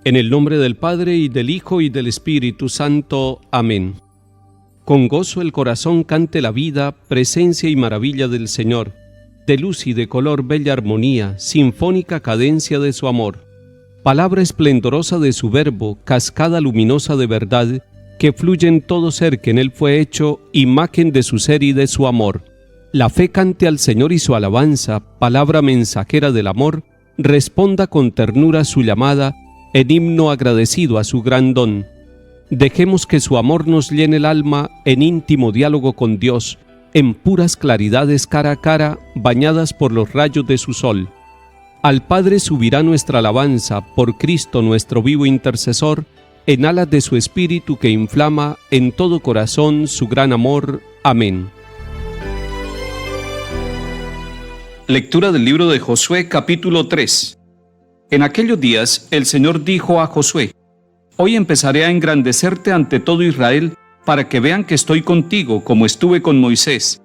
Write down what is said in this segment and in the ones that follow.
En el nombre del Padre, y del Hijo, y del Espíritu Santo. Amén. Con gozo el corazón cante la vida, presencia y maravilla del Señor. De luz y de color bella armonía, sinfónica cadencia de su amor. Palabra esplendorosa de su verbo, cascada luminosa de verdad, que fluye en todo ser que en él fue hecho, imagen de su ser y de su amor. La fe cante al Señor y su alabanza, palabra mensajera del amor, responda con ternura su llamada, en himno agradecido a su gran don. Dejemos que su amor nos llene el alma en íntimo diálogo con Dios, en puras claridades cara a cara, bañadas por los rayos de su sol. Al Padre subirá nuestra alabanza, por Cristo nuestro vivo intercesor, en alas de su Espíritu que inflama en todo corazón su gran amor. Amén. Lectura del libro de Josué, capítulo 3. En aquellos días el Señor dijo a Josué: Hoy empezaré a engrandecerte ante todo Israel, para que vean que estoy contigo, como estuve con Moisés.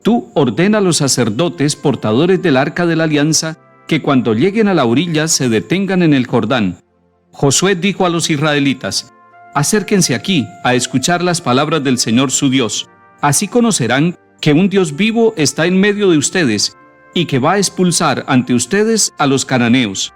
Tú ordena a los sacerdotes, portadores del arca de la alianza, que cuando lleguen a la orilla se detengan en el Jordán. Josué dijo a los israelitas: Acérquense aquí a escuchar las palabras del Señor su Dios. Así conocerán que un Dios vivo está en medio de ustedes, y que va a expulsar ante ustedes a los cananeos.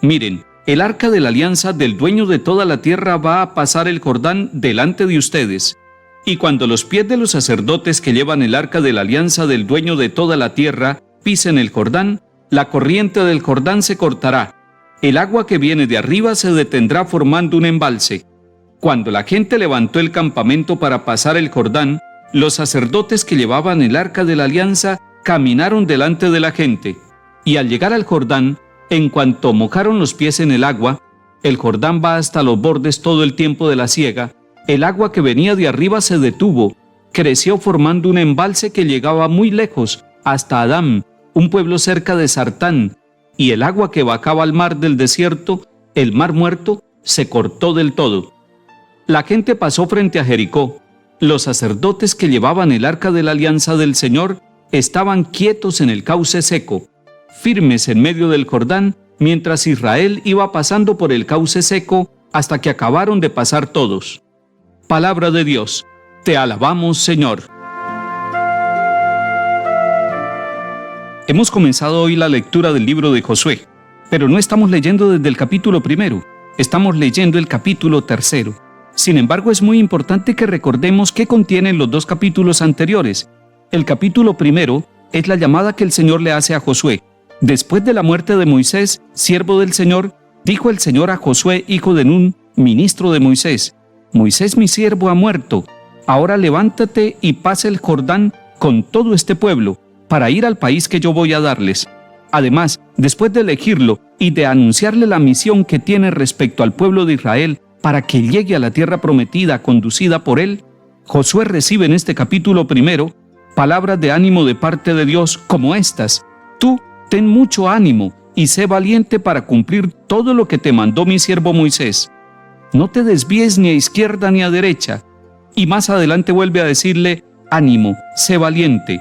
Miren, el arca de la alianza del dueño de toda la tierra va a pasar el Jordán delante de ustedes. Y cuando los pies de los sacerdotes que llevan el arca de la alianza del dueño de toda la tierra pisen el Jordán, la corriente del Jordán se cortará. El agua que viene de arriba se detendrá formando un embalse. Cuando la gente levantó el campamento para pasar el Jordán, los sacerdotes que llevaban el arca de la alianza caminaron delante de la gente. Y al llegar al Jordán, en cuanto mojaron los pies en el agua, el Jordán va hasta los bordes todo el tiempo de la siega, el agua que venía de arriba se detuvo, creció formando un embalse que llegaba muy lejos, hasta Adám, un pueblo cerca de Sartán, y el agua que bajaba al mar del desierto, el mar muerto, se cortó del todo. La gente pasó frente a Jericó. Los sacerdotes que llevaban el arca de la alianza del Señor estaban quietos en el cauce seco, firmes en medio del Jordán, mientras Israel iba pasando por el cauce seco hasta que acabaron de pasar todos. Palabra de Dios. Te alabamos, Señor. Hemos comenzado hoy la lectura del libro de Josué, pero no estamos leyendo desde el capítulo 1, estamos leyendo el capítulo 3. Sin embargo, es muy importante que recordemos qué contienen los dos capítulos anteriores. El capítulo 1 es la llamada que el Señor le hace a Josué. Después de la muerte de Moisés, siervo del Señor, dijo el Señor a Josué, hijo de Nun, ministro de Moisés: Moisés mi siervo ha muerto. Ahora levántate y pasa el Jordán con todo este pueblo, para ir al país que yo voy a darles. Además, después de elegirlo y de anunciarle la misión que tiene respecto al pueblo de Israel para que llegue a la tierra prometida conducida por él, Josué recibe en este capítulo 1 palabras de ánimo de parte de Dios como estas: Tú ten mucho ánimo y sé valiente para cumplir todo lo que te mandó mi siervo Moisés. No te desvíes ni a izquierda ni a derecha. Y más adelante vuelve a decirle: ánimo, sé valiente.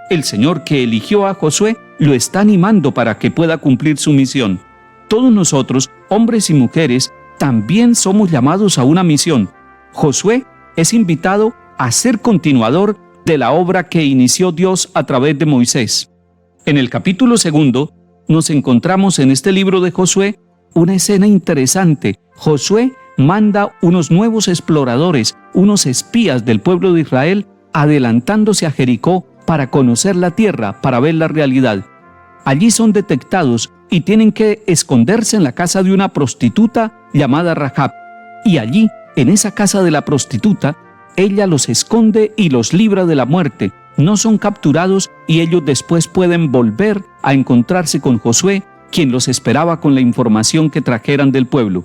El Señor que eligió a Josué lo está animando para que pueda cumplir su misión. Todos nosotros, hombres y mujeres, también somos llamados a una misión. Josué es invitado a ser continuador de la obra que inició Dios a través de Moisés. En el capítulo 2 nos encontramos en este libro de Josué una escena interesante. Josué manda unos nuevos exploradores, unos espías del pueblo de Israel, adelantándose a Jericó para conocer la tierra, para ver la realidad. Allí son detectados y tienen que esconderse en la casa de una prostituta llamada Rahab. Y allí, en esa casa de la prostituta, ella los esconde y los libra de la muerte. No son capturados y ellos después pueden volver a encontrarse con Josué, quien los esperaba con la información que trajeran del pueblo.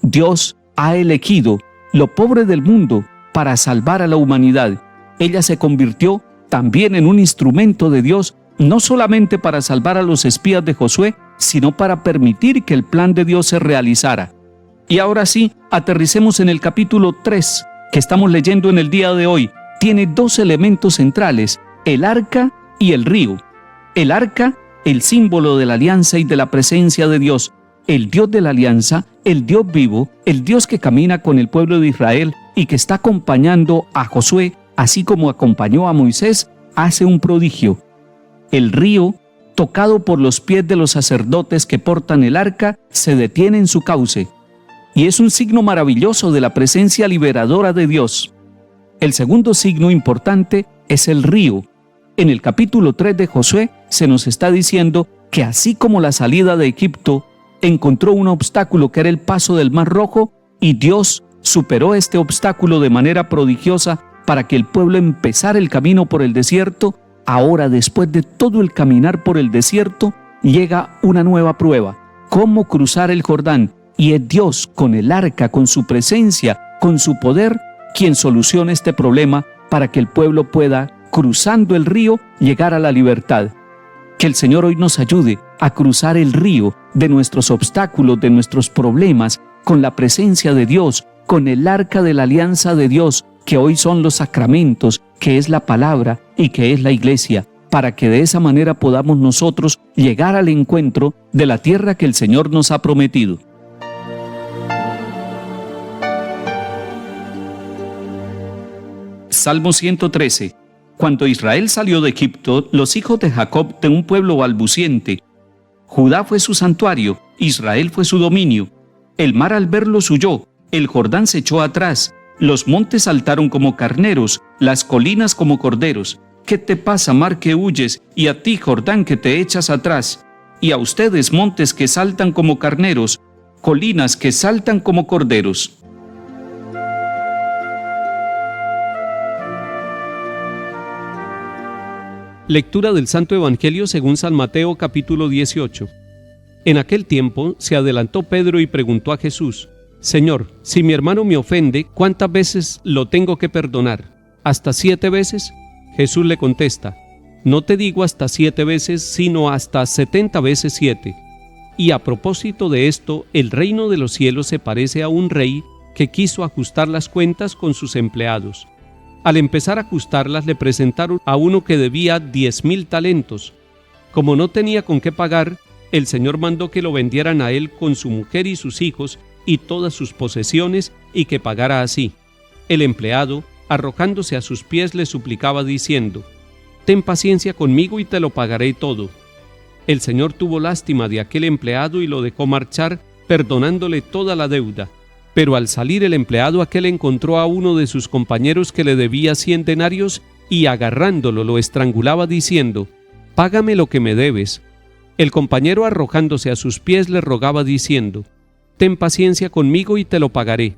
Dios ha elegido lo pobre del mundo para salvar a la humanidad. Ella se convirtió también en un instrumento de Dios, no solamente para salvar a los espías de Josué, sino para permitir que el plan de Dios se realizara. Y ahora sí, aterricemos en el capítulo 3, que estamos leyendo en el día de hoy. Tiene dos elementos centrales: el arca y el río. El arca, el símbolo de la alianza y de la presencia de Dios. el Dios de la alianza, el Dios vivo, el Dios que camina con el pueblo de Israel y que está acompañando a Josué, así como acompañó a Moisés, hace un prodigio. El río, tocado por los pies de los sacerdotes que portan el arca, se detiene en su cauce, y es un signo maravilloso de la presencia liberadora de Dios. El segundo signo importante es el río. En el capítulo 3 de Josué se nos está diciendo que así como la salida de Egipto encontró un obstáculo que era el paso del Mar Rojo, y Dios superó este obstáculo de manera prodigiosa para que el pueblo empezara el camino por el desierto, ahora después de todo el caminar por el desierto, llega una nueva prueba: cómo cruzar el Jordán, y es Dios con el arca, con su presencia, con su poder, quien soluciona este problema para que el pueblo pueda, cruzando el río, llegar a la libertad. Que el Señor hoy nos ayude a cruzar el río de nuestros obstáculos, de nuestros problemas, con la presencia de Dios, con el arca de la alianza de Dios, que hoy son los sacramentos, que es la palabra y que es la iglesia, para que de esa manera podamos nosotros llegar al encuentro de la tierra que el Señor nos ha prometido. Salmo 113. Cuando Israel salió de Egipto, los hijos de Jacob de un pueblo balbuciente. Judá fue su santuario, Israel fue su dominio. El mar al verlos huyó, el Jordán se echó atrás, los montes saltaron como carneros, las colinas como corderos. ¿Qué te pasa, mar, que huyes, y a ti, Jordán, que te echas atrás? Y a ustedes, montes que saltan como carneros, colinas que saltan como corderos. Lectura del Santo Evangelio según San Mateo, capítulo 18. En aquel tiempo se adelantó Pedro y preguntó a Jesús: Señor, si mi hermano me ofende, ¿cuántas veces lo tengo que perdonar? ¿Hasta 7 veces? Jesús le contesta: No te digo hasta 7 veces, sino hasta 70 veces 7. Y a propósito de esto, el reino de los cielos se parece a un rey que quiso ajustar las cuentas con sus empleados. Al empezar a ajustarlas, le presentaron a uno que debía 10,000 talentos. Como no tenía con qué pagar, el Señor mandó que lo vendieran a él con su mujer y sus hijos y todas sus posesiones, y que pagara así. El empleado, arrojándose a sus pies, le suplicaba diciendo: Ten paciencia conmigo y te lo pagaré todo. El Señor tuvo lástima de aquel empleado y lo dejó marchar, perdonándole toda la deuda. Pero al salir el empleado aquel encontró a uno de sus compañeros que le debía 100 denarios y agarrándolo lo estrangulaba diciendo: Págame lo que me debes. El compañero, arrojándose a sus pies, le rogaba diciendo: Ten paciencia conmigo y te lo pagaré.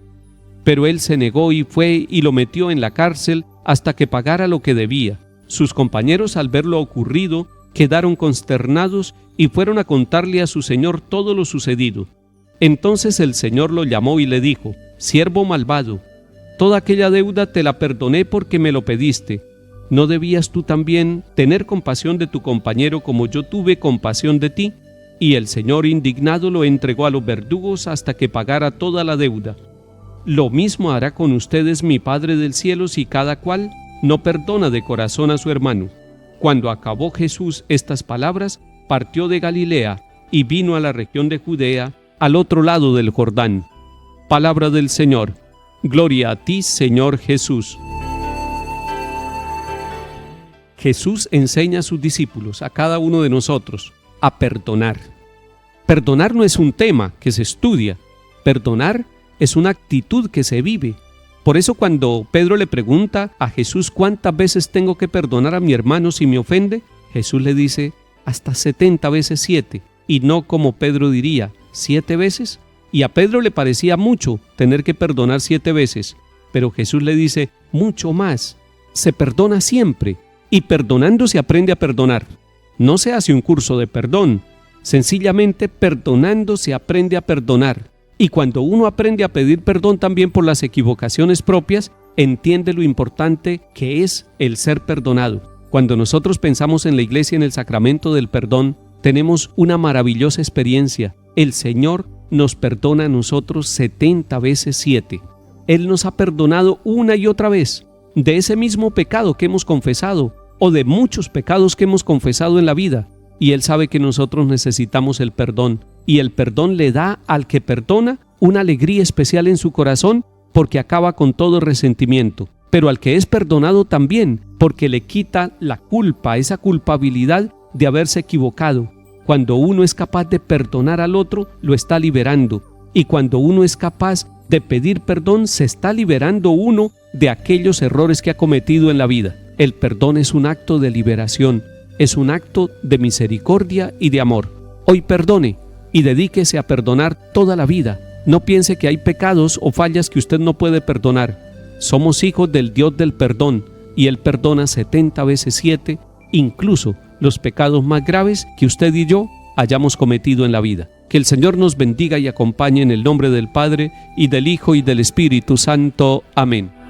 Pero él se negó y fue y lo metió en la cárcel hasta que pagara lo que debía. Sus compañeros, al ver lo ocurrido, quedaron consternados y fueron a contarle a su señor todo lo sucedido. Entonces el Señor lo llamó y le dijo: Siervo malvado, toda aquella deuda te la perdoné porque me lo pediste. ¿No debías tú también tener compasión de tu compañero como yo tuve compasión de ti? Y el Señor, indignado, lo entregó a los verdugos hasta que pagara toda la deuda. Lo mismo hará con ustedes mi Padre del cielo si cada cual no perdona de corazón a su hermano. Cuando acabó Jesús estas palabras, partió de Galilea y vino a la región de Judea, al otro lado del Jordán. Palabra del Señor. Gloria a ti, Señor Jesús. Jesús enseña a sus discípulos, a cada uno de nosotros, a perdonar. Perdonar no es un tema que se estudia. Perdonar es una actitud que se vive. Por eso cuando Pedro le pregunta a Jesús: ¿cuántas veces tengo que perdonar a mi hermano si me ofende? Jesús le dice: hasta 70 veces 7. Y no como Pedro diría, 7 veces. Y a Pedro le parecía mucho tener que perdonar 7 veces. Pero Jesús le dice: mucho más. Se perdona siempre. Y perdonando se aprende a perdonar. No se hace un curso de perdón. Sencillamente perdonando se aprende a perdonar. Y cuando uno aprende a pedir perdón también por las equivocaciones propias, entiende lo importante que es el ser perdonado. Cuando nosotros pensamos en la iglesia, en el sacramento del perdón, tenemos una maravillosa experiencia. El Señor nos perdona a nosotros 70 veces 7. Él nos ha perdonado una y otra vez de ese mismo pecado que hemos confesado o de muchos pecados que hemos confesado en la vida. Y Él sabe que nosotros necesitamos el perdón. y el perdón le da al que perdona una alegría especial en su corazón porque acaba con todo resentimiento, pero al que es perdonado también porque le quita la culpa, esa culpabilidad de haberse equivocado. Cuando uno es capaz de perdonar al otro, lo está liberando, y cuando uno es capaz de pedir perdón, se está liberando uno de aquellos errores que ha cometido en la vida. El perdón es un acto de liberación, es un acto de misericordia y de amor. Hoy perdone y dedíquese a perdonar toda la vida. No piense que hay pecados o fallas que usted no puede perdonar. Somos hijos del Dios del perdón y Él perdona 70 veces 7, incluso los pecados más graves que usted y yo hayamos cometido en la vida. Que el Señor nos bendiga y acompañe en el nombre del Padre, y del Hijo, y del Espíritu Santo. Amén.